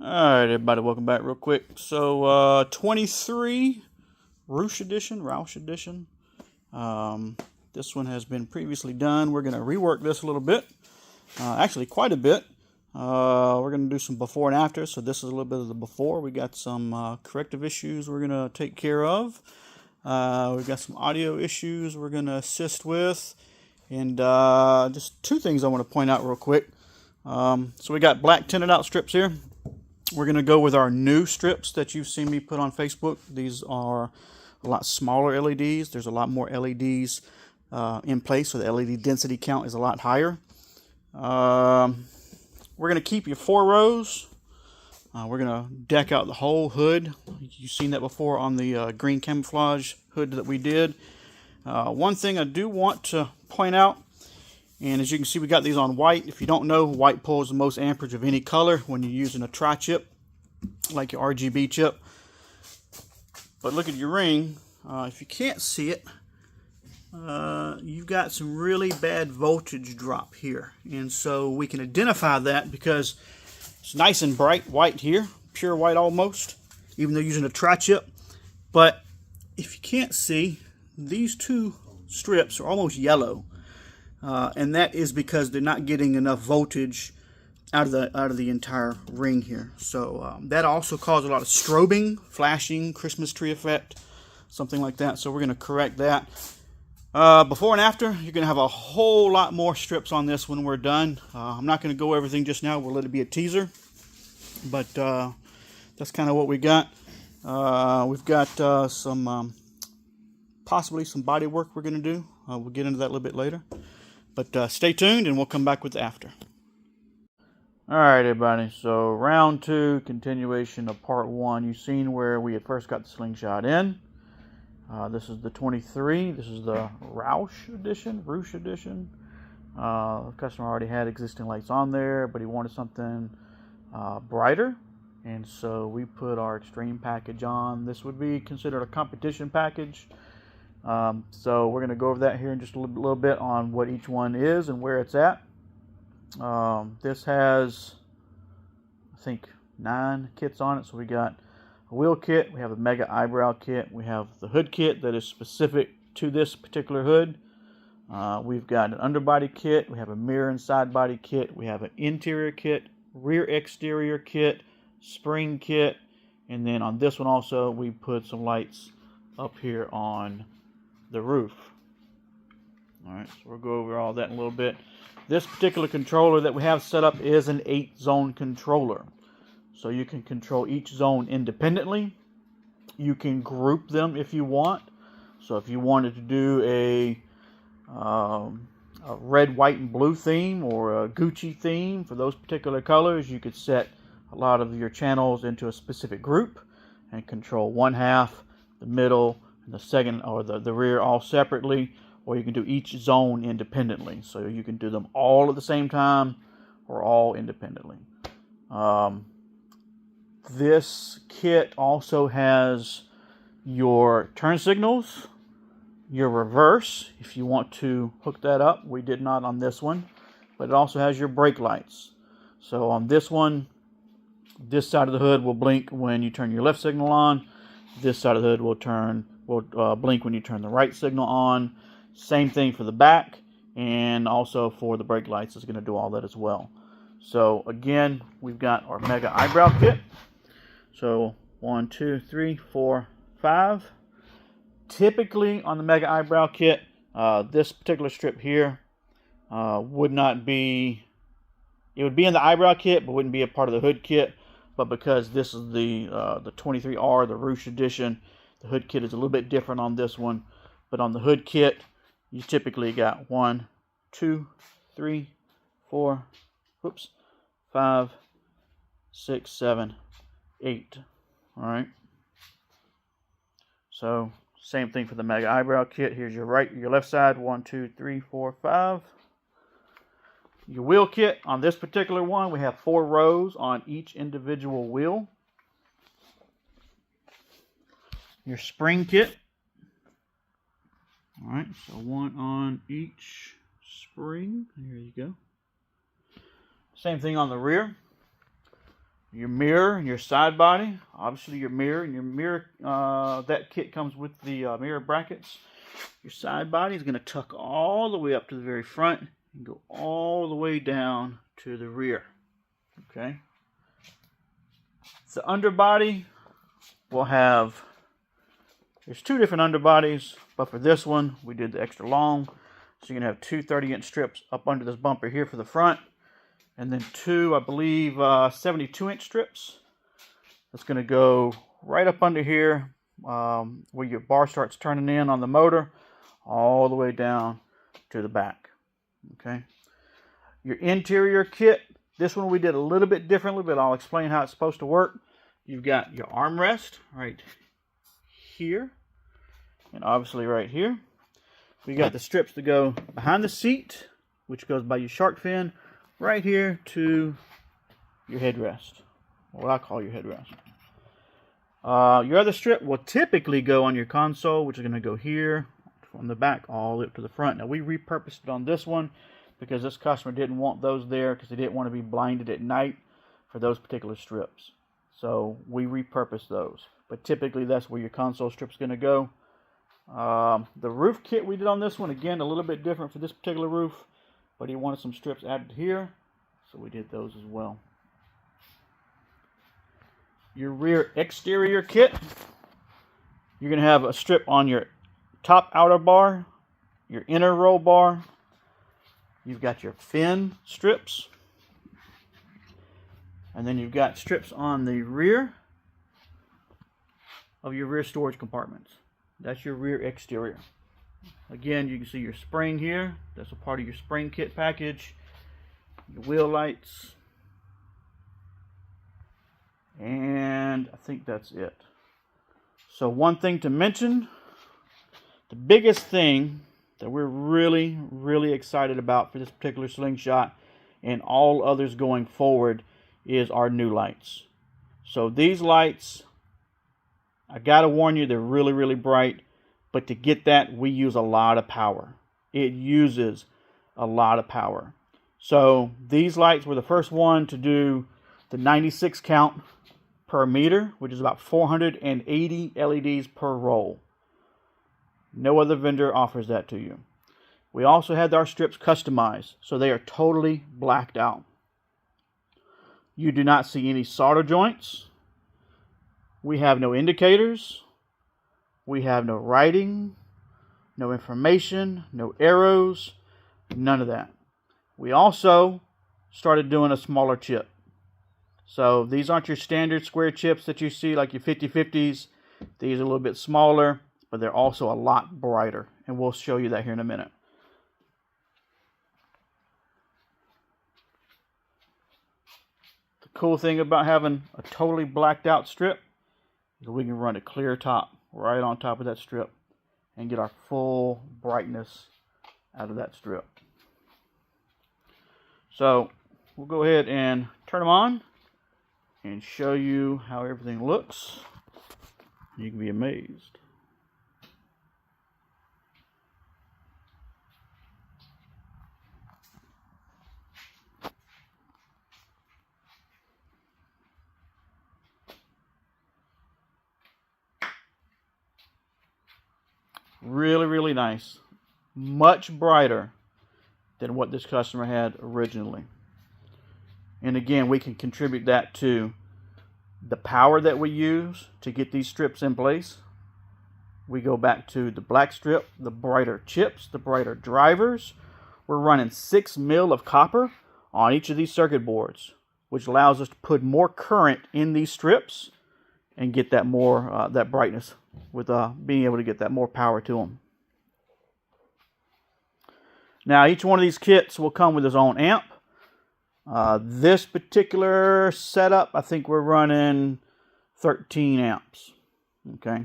Alright, everybody, welcome back real quick. So, 23 Roush edition. This one has been previously done. We're going to rework this a little bit. Actually, quite a bit. We're going to do some before and after. So this is a little bit of the before. We got some corrective issues we're going to take care of. We've got some audio issues we're going to assist with. And just two things I want to point out real quick. So we got black tinted out strips here. We're going to go with our new strips that you've seen me put on Facebook. These are a lot smaller LEDs. There's a lot more LEDs in place, so the LED density count is a lot higher. We're going to keep your 4 rows. We're going to deck out the whole hood. You've seen that before on the green camouflage hood that we did. One thing I do want to point out, and as you can see, we got these on white. If you don't know, white pulls the most amperage of any color when you're using a tri-chip, like your RGB chip. But look at your ring. If you can't see it, you've got some really bad voltage drop here. And so we can identify that because it's nice and bright white here, pure white almost, even though using a tri-chip. But if you can't see, these two strips are almost yellow. And that is because they're not getting enough voltage out of the entire ring here. So that also caused a lot of strobing, flashing, Christmas tree effect, something like that. So we're going to correct that. Before and after, you're going to have a whole lot more strips on this when we're done. I'm not going to go over everything just now. We'll let it be a teaser. But that's kind of what we got. We've got some possibly some body work we're going to do. We'll get into that a little bit later. But stay tuned and we'll come back with the after. Alright, everybody, so round 2, continuation of part 1. You've seen where we had first got the slingshot in. This is the 23. This is the Roush edition. The customer already had existing lights on there, but he wanted something brighter. And so we put our extreme package on. This would be considered a competition package. So we're going to go over that here in just a little bit on what each one is and where it's at. This has, I think, 9 kits on it. So we got a wheel kit, we have a mega eyebrow kit, we have the hood kit that is specific to this particular hood. We've got an underbody kit, we have a mirror and side body kit, we have an interior kit, rear exterior kit, spring kit, and then on this one also we put some lights up here on the roof. Alright, so we'll go over all that in a little bit. This particular controller that we have set up is an 8-zone controller. So you can control each zone independently. You can group them if you want. So if you wanted to do a red, white, and blue theme or a Gucci theme for those particular colors, you could set a lot of your channels into a specific group and control one half, the middle, and the second or the rear all separately. Or you can do each zone independently. So you can do them all at the same time or all independently. This kit also has your turn signals, your reverse, if you want to hook that up. We did not on this one. But it also has your brake lights. So on this one, this side of the hood will blink when you turn your left signal on. This side of the hood will blink when you turn the right signal on. Same thing for the back, and also for the brake lights, it's going to do all that as well. So again, we've got our mega eyebrow kit. So 1, 2, 3, 4, 5. Typically on the mega eyebrow kit, this particular strip here would not be. It would be in the eyebrow kit, but wouldn't be a part of the hood kit. But because this is the 23R, the Roush edition, the hood kit is a little bit different on this one. But on the hood kit, you typically got 1, 2, 3, 4, 5, 6, 7, 8. Alright. So, same thing for the mega eyebrow kit. Here's your left side. 1, 2, 3, 4, 5. Your wheel kit, on this particular one, we have 4 rows on each individual wheel. Your spring kit. Alright, so 1 on each spring. There you go. Same thing on the rear. your mirror and your side body. Obviously your mirror and your mirror, that kit comes with the mirror brackets. Your side body is going to tuck all the way up to the very front and go all the way down to the rear. Okay. The underbody will have, there's two different underbodies, but for this one we did the extra long. So you're going to have two 30-inch strips up under this bumper here for the front, and then two, I believe, 72-inch strips. That's going to go right up under here where your bar starts turning in on the motor, all the way down to the back. Okay. Your interior kit, this one we did a little bit differently, but I'll explain how it's supposed to work. You've got your armrest right here, and obviously right here. We got the strips to go behind the seat, which goes by your shark fin, right here to your headrest, what I call your headrest. Your other strip will typically go on your console, which is going to go here from the back all the way up to the front. Now we repurposed it on this one because this customer didn't want those there because they didn't want to be blinded at night for those particular strips. So we repurposed those. But typically that's where your console strip is going to go. The roof kit we did on this one, again, a little bit different for this particular roof, but he wanted some strips added here, so we did those as well. Your rear exterior kit, you're going to have a strip on your top outer bar, your inner roll bar. You've got your fin strips, and then you've got strips on the rear of your rear storage compartments. That's your rear exterior. Again, you can see your spring here. That's a part of your spring kit package. Your wheel lights. And I think that's it. So one thing to mention, the biggest thing that we're really, really excited about for this particular Slingshot and all others going forward is our new lights. So these lights, I gotta warn you, they're really, really bright, but to get that, we use a lot of power. It uses a lot of power. So these lights were the first one to do the 96 count per meter, which is about 480 LEDs per roll. No other vendor offers that to you. We also had our strips customized, so they are totally blacked out. You do not see any solder joints. We have no indicators. We have no writing, no information, no arrows, none of that. We also started doing a smaller chip. So these aren't your standard square chips that you see like your 5050s. These are a little bit smaller, but they're also a lot brighter. And we'll show you that here in a minute. The cool thing about having a totally blacked out strip, we can run a clear top right on top of that strip and get our full brightness out of that strip. So we'll go ahead and turn them on and show you how everything looks. You can be amazed. Really, really nice. Much brighter than what this customer had originally. And again, we can contribute that to the power that we use to get these strips in place. We go back to the black strip, the brighter chips, the brighter drivers. We're running 6 mil of copper on each of these circuit boards, which allows us to put more current in these strips and get that more that brightness with being able to get that more power to them. Now each one of these kits will come with its own amp. This particular setup, I think we're running 13 amps. Okay.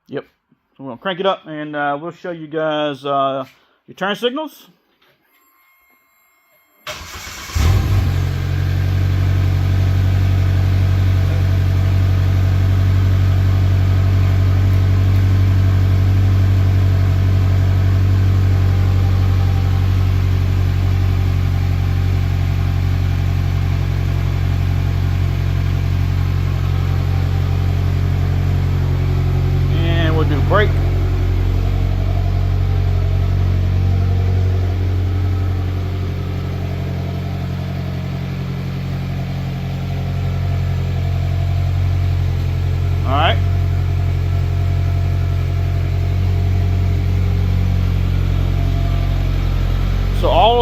Yep. So we're going to crank it up and we'll show you guys your turn signals.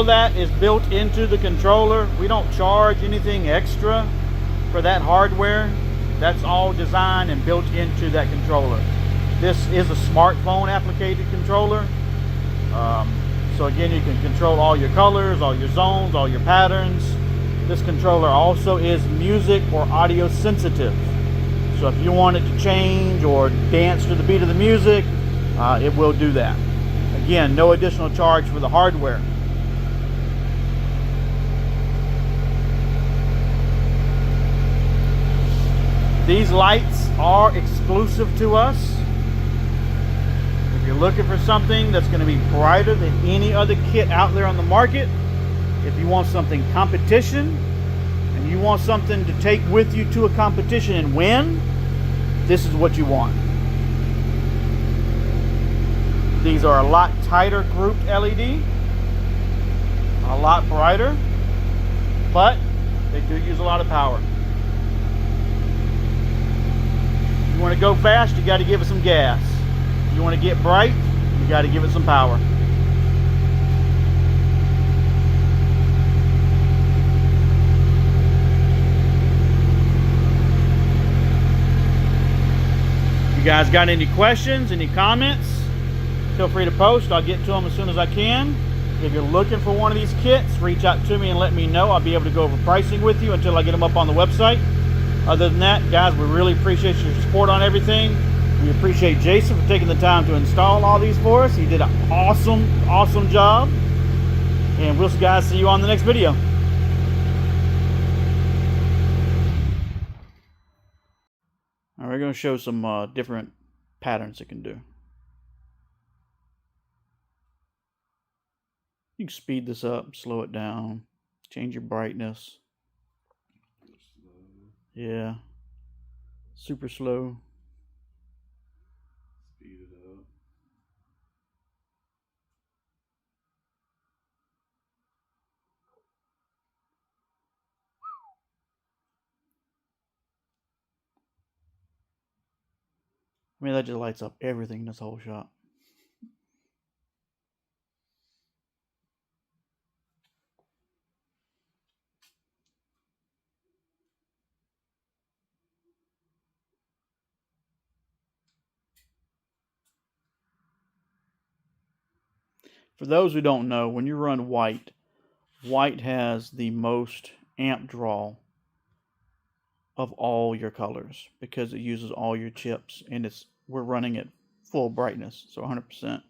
of that is built into the controller. We don't charge anything extra for that hardware. That's all designed and built into that controller. This is a smartphone applicated controller. So again, you can control all your colors, all your zones, all your patterns. This controller also is music or audio sensitive. So if you want it to change or dance to the beat of the music, it will do that. Again, no additional charge for the hardware. These lights are exclusive to us. If you're looking for something that's going to be brighter than any other kit out there on the market, if you want something competition, and you want something to take with you to a competition and win, this is what you want. These are a lot tighter grouped LED, a lot brighter, but they do use a lot of power. If you want to go fast, you got to give it some gas. If you want to get bright, you got to give it some power. If you guys got any questions, any comments, feel free to post. I'll get to them as soon as I can. If you're looking for one of these kits, reach out to me and let me know. I'll be able to go over pricing with you until I get them up on the website. Other than that, guys, we really appreciate your support on everything. We appreciate Jason for taking the time to install all these for us. He did an awesome job. And we'll guys see you on the next video. All right, we're going to show some different patterns it can do. You can speed this up, slow it down, change your brightness. Yeah, super slow. Speed it up. I mean, that just lights up everything in this whole shop. For those who don't know, when you run white, white has the most amp draw of all your colors because it uses all your chips, and we're running at full brightness, so 100%.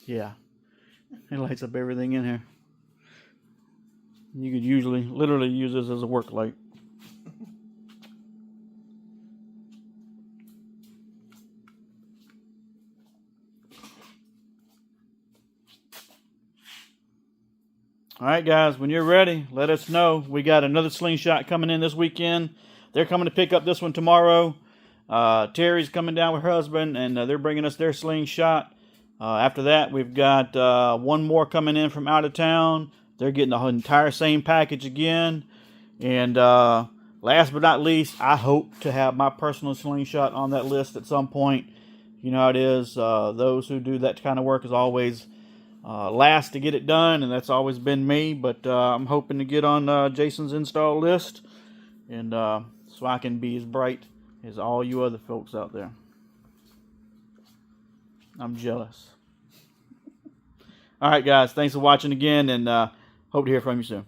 Yeah, it lights up everything in here. You could literally use this as a work light. Alright guys, when you're ready, let us know. We got another Slingshot coming in this weekend. They're coming to pick up this one tomorrow. Terry's coming down with her husband, and they're bringing us their Slingshot. After that, we've got one more coming in from out of town. They're getting the entire same package again. And last but not least, I hope to have my personal Slingshot on that list at some point. You know how it is. Those who do that kind of work is always last to get it done, and that's always been me. But I'm hoping to get on Jason's install list, and so I can be as bright as all you other folks out there. I'm jealous. All right, guys. Thanks for watching again, and hope to hear from you soon.